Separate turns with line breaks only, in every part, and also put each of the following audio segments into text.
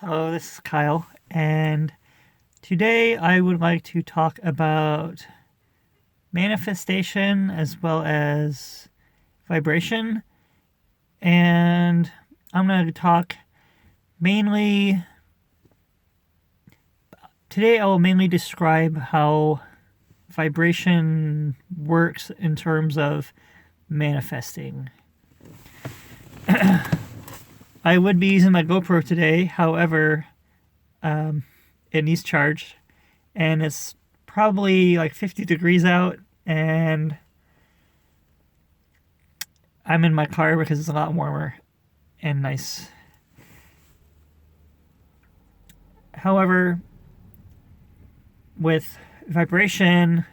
Hello, this is Kyle, and today I would like to talk about manifestation as well as vibration. And I'm going to talk mainly, today I will mainly describe how vibration works in terms of manifesting. I would be using my GoPro today, however, it needs charge, and it's probably like 50 degrees out, and I'm in my car because it's a lot warmer and nice. However, with vibration,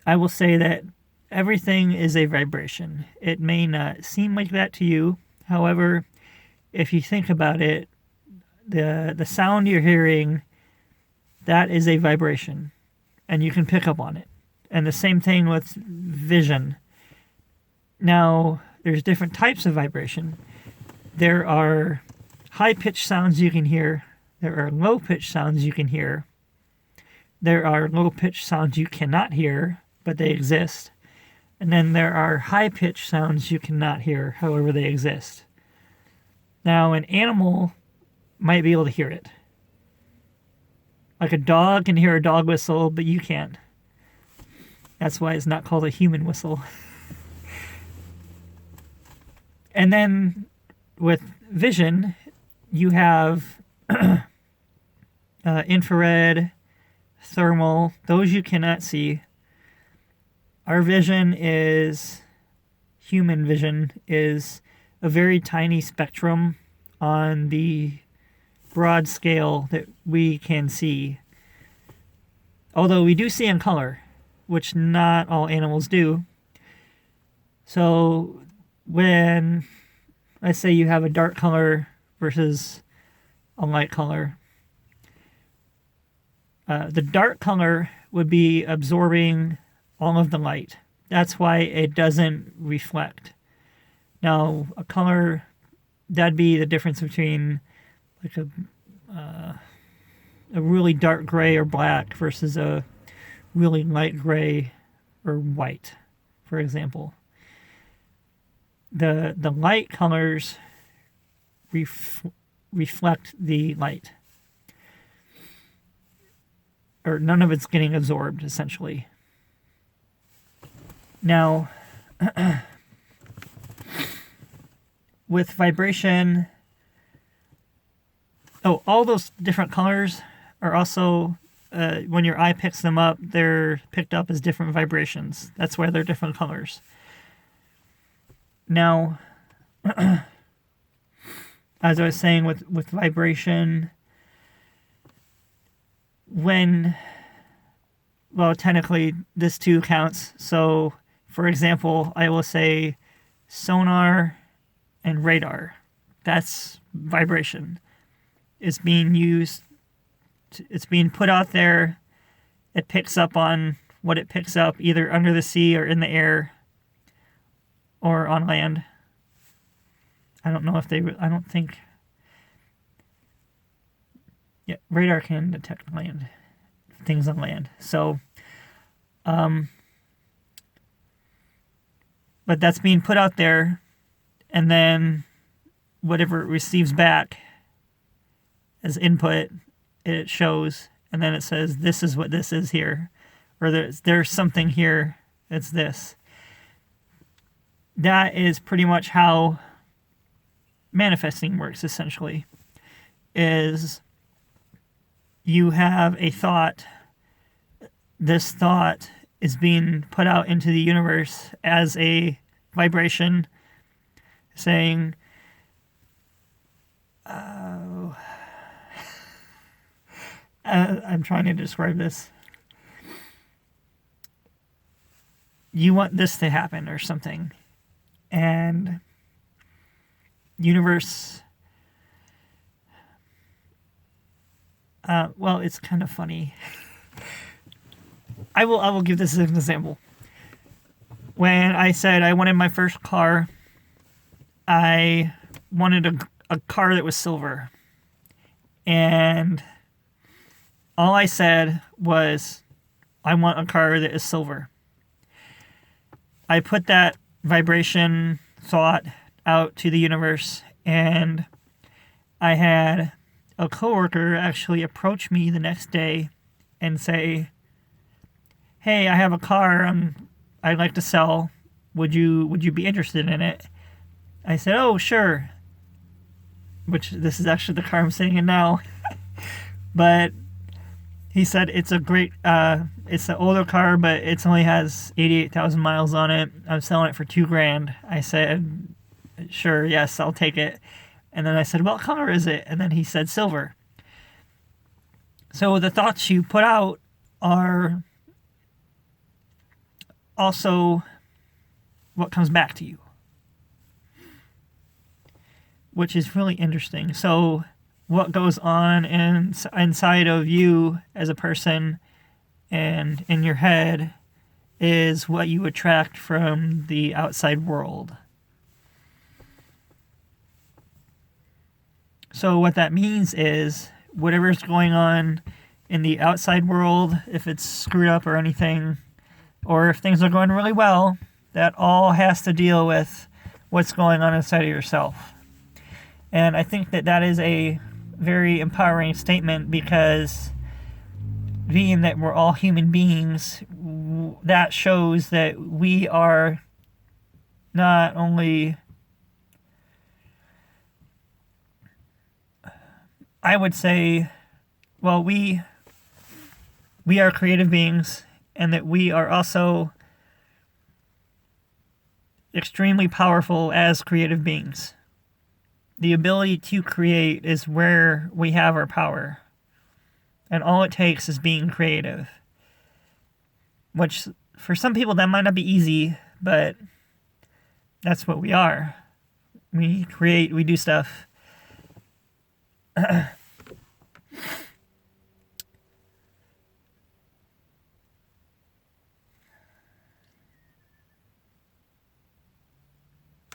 I will say that everything is a vibration. It may not seem like that to you. However, if you think about it, the sound you're hearing, that is a vibration, and you can pick up on it. And the same thing with vision. Now, there's different types of vibration. There are high-pitched sounds you can hear. There are low-pitched sounds you can hear. There are low-pitched sounds you cannot hear, but they exist. And then there are high-pitched sounds you cannot hear, however they exist. Now, an animal might be able to hear it. Like a dog can hear a dog whistle, but you can't. That's why it's not called a human whistle. And then with vision, you have infrared, thermal, those you cannot see. Our vision is, human vision is a very tiny spectrum on the broad scale that we can see. Although we do see in color, which not all animals do. So when, let's say you have a dark color versus a light color, the dark color would be absorbing all of the light. That's why it doesn't reflect. Now, a color, that'd be the difference between like a really dark gray or black versus a really light gray or white, for example. The light colors reflect the light, or none of it's getting absorbed, essentially. Now, with vibration, all those different colors are also, when your eye picks them up, they're picked up as different vibrations. That's why they're different colors. Now, as I was saying with vibration, technically this too counts. So, for example, I will say sonar and radar. That's vibration. It's being used, it's being put out there. It picks up on what it picks up either under the sea or in the air or on land. I don't think. Yeah, radar can detect land, things on land. So, but that's being put out there, and then whatever it receives back as input, it shows, and then it says, this is what this is here, or there's something here, it's this. That is pretty much how manifesting works, essentially, is you have a thought. This thought is being put out into the universe as a vibration, saying, I'm trying to describe this. You want this to happen or something. And universe, it's kind of funny. I will give this as an example. When I said I wanted my first car, I wanted a car that was silver. And all I said was, I want a car that is silver. I put that vibration thought out to the universe, and I had a coworker actually approach me the next day and say, "Hey, I have a car I'd like to sell. Would you be interested in it?" I said, "Oh, sure." Which this is actually the car I'm sitting in now. But he said it's a great, it's an older car, but it only has 88,000 miles on it. I'm selling it for $2,000. I said, "Sure, yes, I'll take it." And then I said, "What color is it?" And then he said silver. So the thoughts you put out are also what comes back to you, which is really interesting. So what goes on inside of you as a person and in your head is what you attract from the outside world. So what that means is whatever's going on in the outside world, if it's screwed up or anything, or if things are going really well, that all has to deal with what's going on inside of yourself. And I think that that is a very empowering statement, because being that we're all human beings, that shows that we are not only, I would say, well, we are creative beings, and that we are also extremely powerful as creative beings. The ability to create is where we have our power. And all it takes is being creative. Which, for some people, that might not be easy, but that's what we are. We create, we do stuff.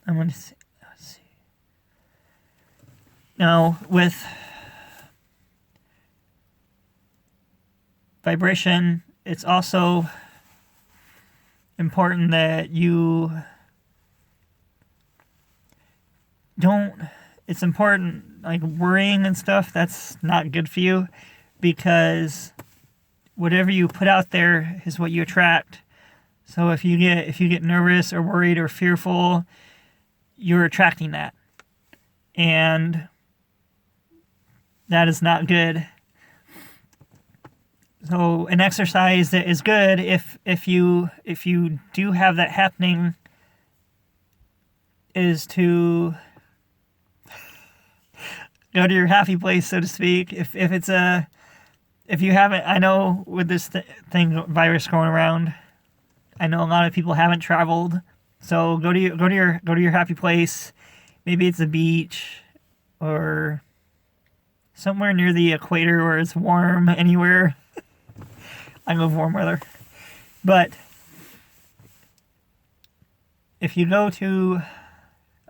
I'm going to see. Let's see. Now, with vibration, it's also important that you don't, it's important, like worrying and stuff, that's not good for you, because whatever you put out there is what you attract. So if you get nervous or worried or fearful, you're attracting that. And that is not good. So an exercise that is good, if you do have that happening, is to go to your happy place, so to speak. If you haven't, I know with this virus going around, I know a lot of people haven't traveled. So go to your happy place. Maybe it's a beach or somewhere near the equator where it's warm. Anywhere. I love warm weather. But if you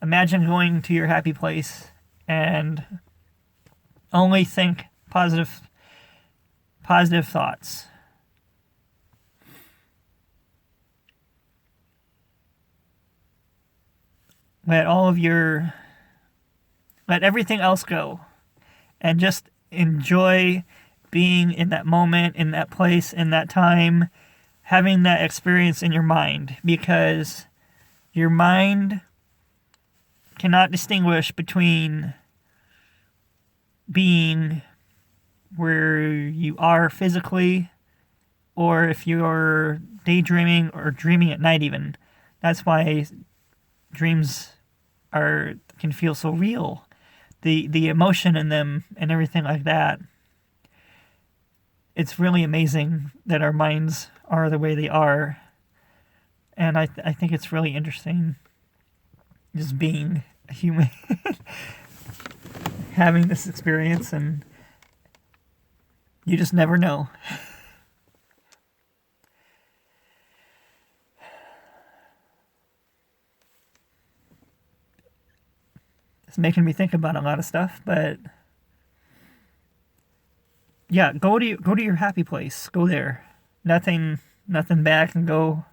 imagine going to your happy place and only think positive thoughts. Let everything else go, and just enjoy being in that moment, in that place, in that time, having that experience in your mind, because your mind cannot distinguish between being where you are physically, or if you're daydreaming or dreaming at night even. That's why dreams can feel so real. The emotion in them and everything like that. It's really amazing that our minds are the way they are. And I think it's really interesting just being a human, having this experience, and you just never know. It's making me think about a lot of stuff, but yeah, go to your happy place. Go there. Nothing bad can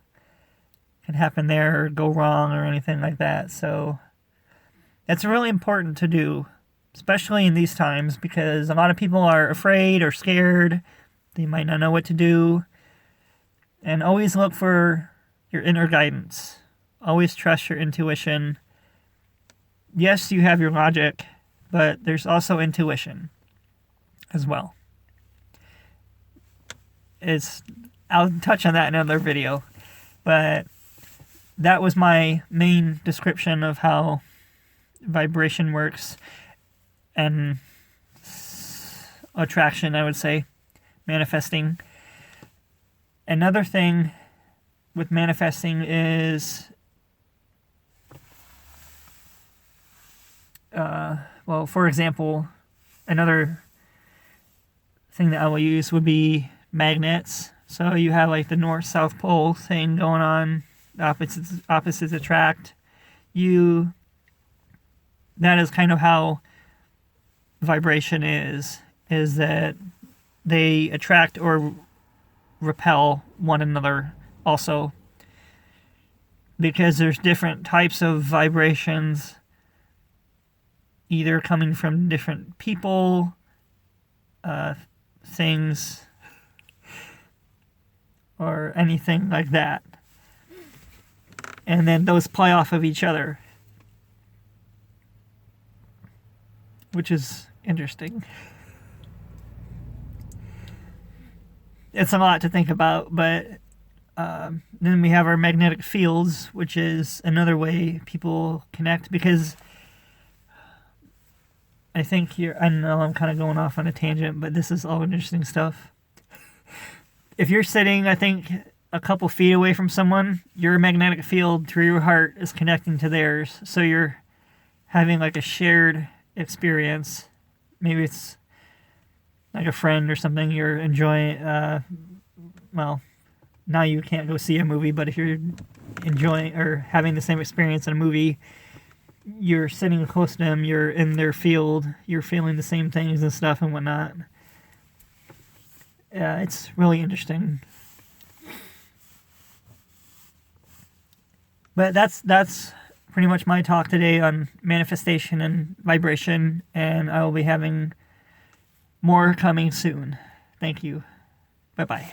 happen there or go wrong or anything like that. So it's really important to do, especially in these times, because a lot of people are afraid or scared. They might not know what to do. And always look for your inner guidance. Always trust your intuition. Yes, you have your logic, but there's also intuition as well. I'll touch on that in another video, but that was my main description of how vibration works and attraction, I would say, manifesting. Another thing with manifesting is, for example, another thing that I will use would be magnets. So you have like the north-south pole thing going on, opposites attract. That is kind of how vibration is that they attract or repel one another also, because there's different types of vibrations either coming from different people, things, or anything like that, and then those play off of each other, which is interesting. It's a lot to think about, but then we have our magnetic fields, which is another way people connect, because I know I'm kind of going off on a tangent, but this is all interesting stuff. If you're sitting, I think, a couple feet away from someone, your magnetic field through your heart is connecting to theirs, so you're having like a shared experience. Maybe it's like a friend or something you're enjoying. Now you can't go see a movie, but if you're enjoying or having the same experience in a movie, you're sitting close to them, you're in their field, you're feeling the same things and stuff and whatnot. It's really interesting. But that's pretty much my talk today on manifestation and vibration, and I will be having more coming soon. Thank you. Bye-bye.